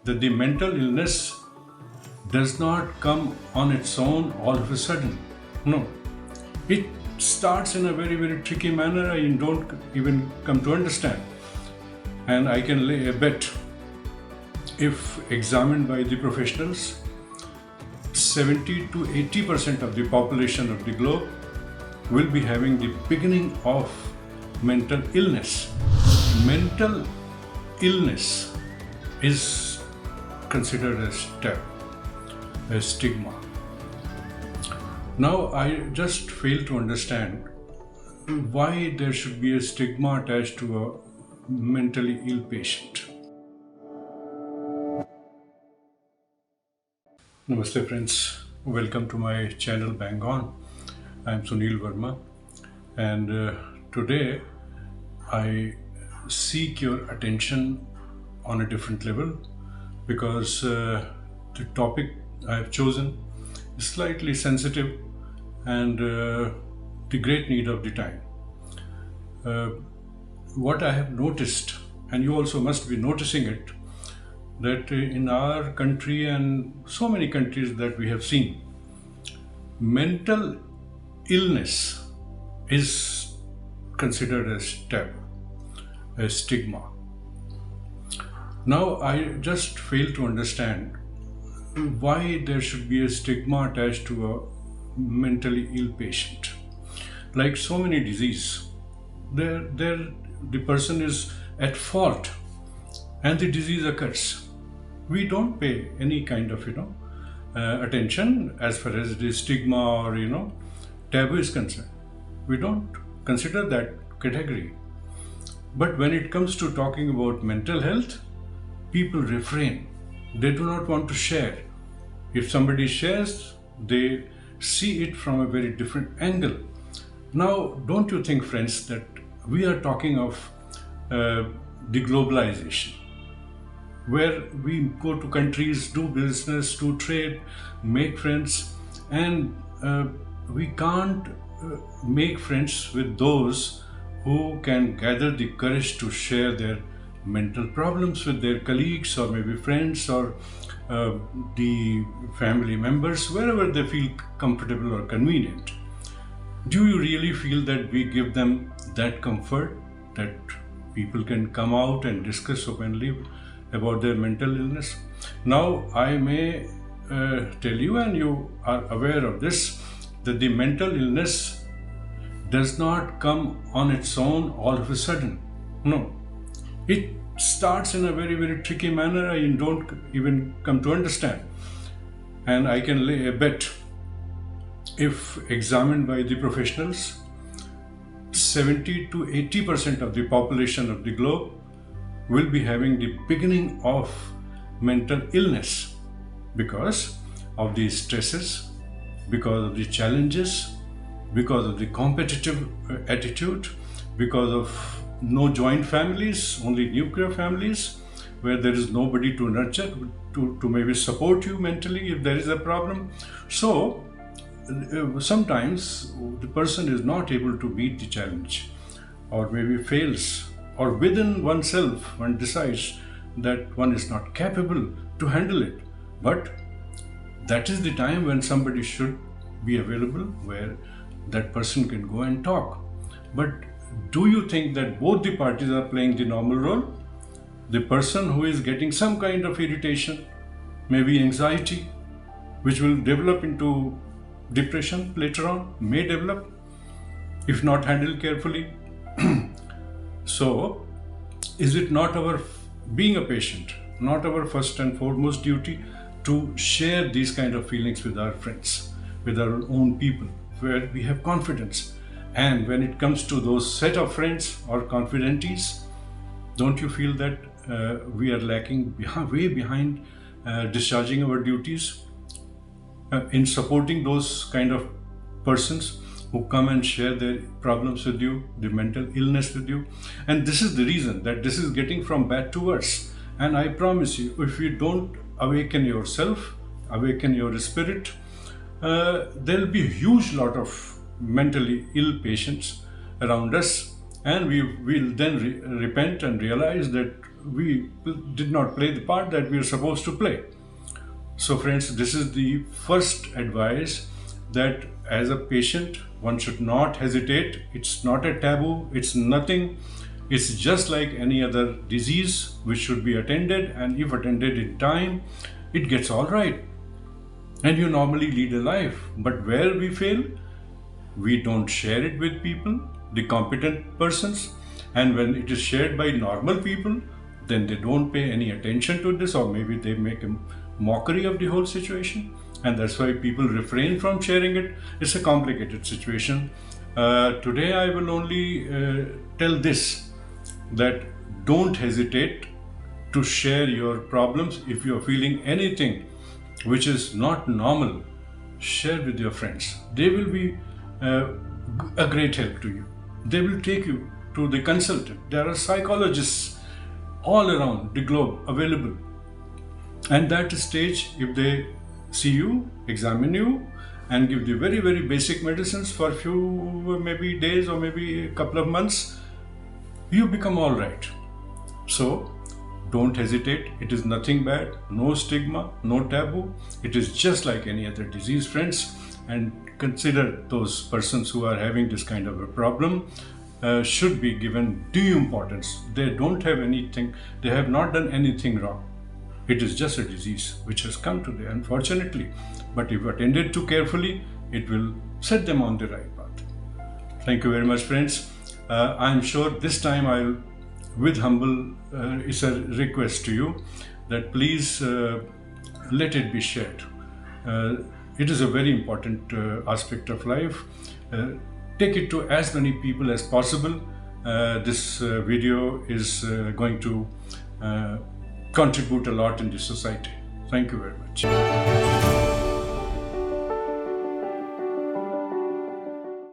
that the mental illness does not come on its own all of a sudden. No, it starts in a very, very tricky manner I don't even come to understand. And I can lay a bet, if examined by the professionals, 70 to 80% of the population of the globe will be having the beginning of mental illness. Mental illness is considered as taboo, a stigma. Now, I just fail to understand why there should be a stigma attached to a mentally ill patient. Namaste, friends. Welcome to my channel Bang On. I'm Sunil Verma, and today I seek your attention on a different level because the topic I have chosen is slightly sensitive and the great need of the time. What I have noticed, and you also must be noticing it, that in our country and so many countries that we have seen, mental illness is considered as taboo, a stigma. Now, I just fail to understand why there should be a stigma attached to a mentally ill patient. Like so many diseases, the person is at fault and the disease occurs. We don't pay any kind of attention as far as the stigma or taboo is concerned. We don't consider that category. But when it comes to talking about mental health, people refrain. They do not want to share. If somebody shares, they see it from a very different angle. Now, don't you think, friends, that we are talking of the globalization, where we go to countries, do business, do trade, make friends, and we can't make friends with those who can gather the courage to share their mental problems with their colleagues or maybe friends or the family members, wherever they feel comfortable or convenient. Do you really feel that we give them that comfort, that people can come out and discuss openly about their mental illness? Now, I may tell you, and you are aware of this, that the mental illness does not come on its own all of a sudden. No, it starts in a very, very tricky manner I don't even come to understand. And I can lay a bet, if examined by the professionals, 70 to 80% of the population of the globe will be having the beginning of mental illness because of the stresses, because of the challenges, because of the competitive attitude, because of no joint families, only nuclear families, where there is nobody to nurture, to maybe support you mentally if there is a problem. So sometimes the person is not able to meet the challenge, or maybe fails, or within oneself one decides that one is not capable to handle it. But that is the time when somebody should be available, where that person can go and talk. But do you think that both the parties are playing the normal role? The person who is getting some kind of irritation, maybe anxiety, which will develop into depression later on, may develop if not handled carefully. So, is it not our, being a patient, not our first and foremost duty to share these kind of feelings with our friends, with our own people, where we have confidence? And when it comes to those set of friends or confidentees, don't you feel that we are lacking way behind discharging our duties in supporting those kind of persons who come and share their problems with you, the mental illness with you? And this is the reason that this is getting from bad to worse. And I promise you, if you don't awaken yourself, awaken your spirit, there will be a huge lot of mentally ill patients around us, and we will then repent and realize that we did not play the part that we are supposed to play. So friends, this is the first advice, that as a patient, one should not hesitate. It's not a taboo, it's nothing. It's just like any other disease which should be attended, and if attended in time, it gets all right. And you normally lead a life. But where we fail, we don't share it with people, the competent persons. And when it is shared by normal people, then they don't pay any attention to this, or maybe they make a mockery of the whole situation. And that's why people refrain from sharing it. It's a complicated situation. Today I will only tell this, that don't hesitate to share your problems. If you're feeling anything which is not normal, share with your friends. They will be a great help to you. They will take you to the consultant. There are psychologists all around the globe available. And that stage, if they see you, examine you, and give the very, very basic medicines for a few maybe days or maybe a couple of months, you become all right. So don't hesitate. It is nothing bad, no stigma, no taboo. It is just like any other disease, friends. And consider those persons who are having this kind of a problem should be given due importance. They don't have anything, they have not done anything wrong. It is just a disease which has come today, unfortunately. But if attended to carefully, it will set them on the right path. Thank you very much, friends. I'm sure this time I'll, with humble, it's a request to you that please let it be shared. It is a very important aspect of life. Take it to as many people as possible. This video is going to contribute a lot in the society. Thank you very much.